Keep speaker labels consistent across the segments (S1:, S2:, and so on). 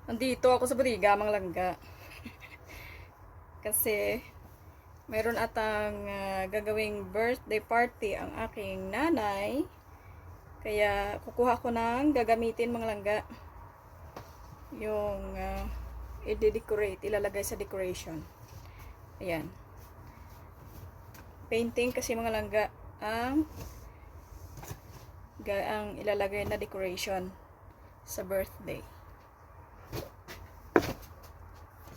S1: Nandito ako sa Bodega, Mang Langga. Kasi meron atang gagawing birthday party ang aking nanay. Kaya kukuha ko ng gagamitin, Mang Langga. Yung i-decorate, ilalagay sa decoration. Ayan. Painting kasi, Mga Langga, ang ilalagay na decoration sa birthday.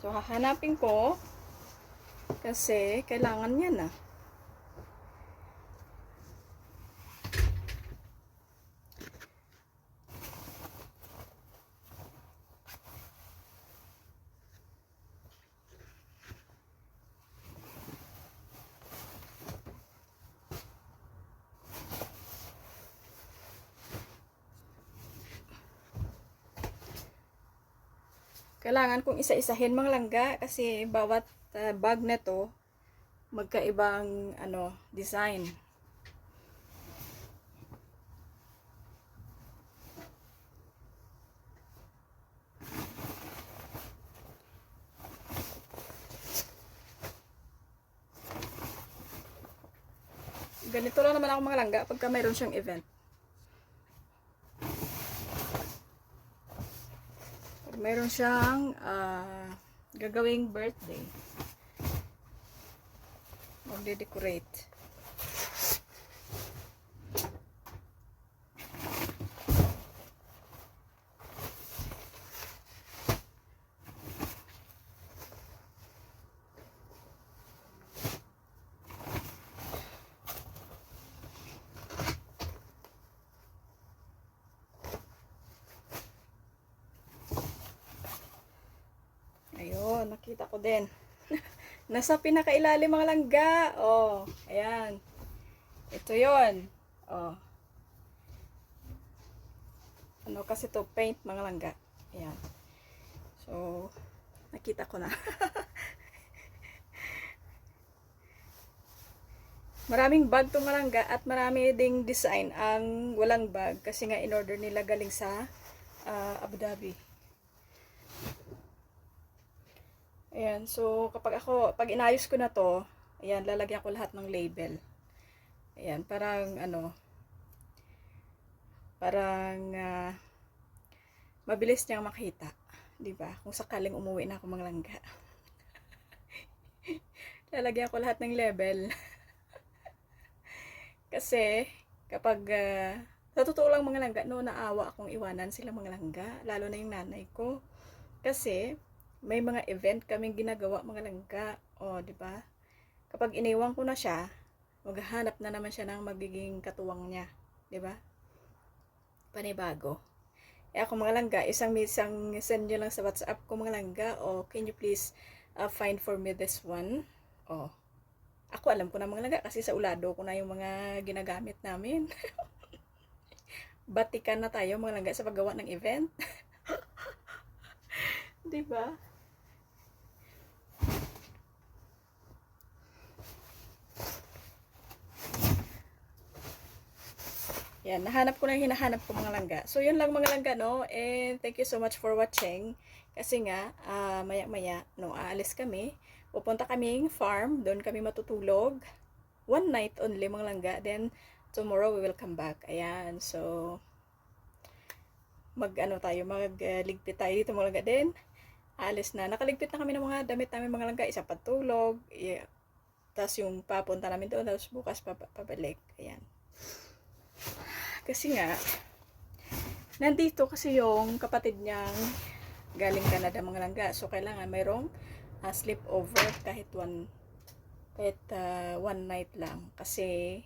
S1: So, hahanapin ko kasi kailangan niya na. Kailangan kong isa-isahin, Mga Langga, kasi bawat bag na to magkaibang design. Ganito lang naman ako, Mga Langga, pagka mayroon siyang event. Pag mayroon siyang gagawing birthday, magde-decorate. Ayun, nakita ko din. Nasa pinakailalim, Mga Langga. Oh, ayan. Ito 'yon. Oh. Ano kasi to, paint, Mga Langga. Ayan. So, nakita ko na. Maraming bag to, Mga Langga, at marami ding design ang walang bag kasi nga in order nila galing sa Abu Dhabi. Ayan, so pag inayos ko na to, ayan, lalagyan ko lahat ng label. Ayan, parang mabilis niyang makita, 'di ba? Kung sakaling umuwi na ako, Mga Langga. Lalagyan ko lahat ng label. Kasi kapag sa totoo lang, Mga Langga, no, naawa akong iwanan sila, Mga Langga, lalo na yung nanay ko. Kasi may mga event kaming ginagawa, Mga Langga. O, di ba? Kapag iniwan ko na siya, maghahanap na naman siya ng magiging katuwang niya, di ba? Panibago. Ako, Mga Langga, isang send nyo lang sa WhatsApp ko, Mga Langga. O, can you please find for me this one? O, ako alam ko na, Mga Langga, kasi sa ulado ko na yung mga ginagamit namin. Batikan na tayo, Mga Langga, sa paggawa ng event. Di ba? Yan, nahanap ko na yung hinahanap ko, Mga Langga. So, yun lang, Mga Langga, no? And thank you so much for watching. Kasi nga, maya-maya, no, aalis kami. Pupunta kaming farm. Doon kami matutulog. One night only, Mga Langga. Then, tomorrow we will come back. Ayan, so, magligpit tayo dito, Mga Langga. Then, aalis na. Nakaligpit na kami ng mga damit namin, Mga Langga. Isa patulog. Yeah. Tapos yung papunta namin doon. Tapos bukas pabalik. Ayan. Kasi nga, nandito kasi yung kapatid niyang galing Canada, Mga Langga. So, kailangan mayroong sleepover kahit one night lang. Kasi,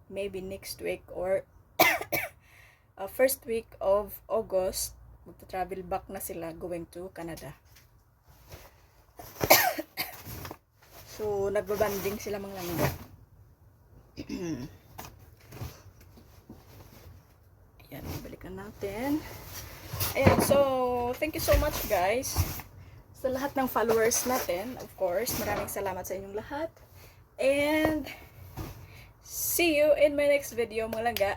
S1: maybe next week or first week of August, magta-travel back na sila going to Canada. So, nagbabanding sila, Mga Langga. Ayan, balikan natin. Ayan, so, thank you so much, guys, sa lahat ng followers natin. Of course, maraming salamat sa inyong lahat. And, see you in my next video, Mga Langga.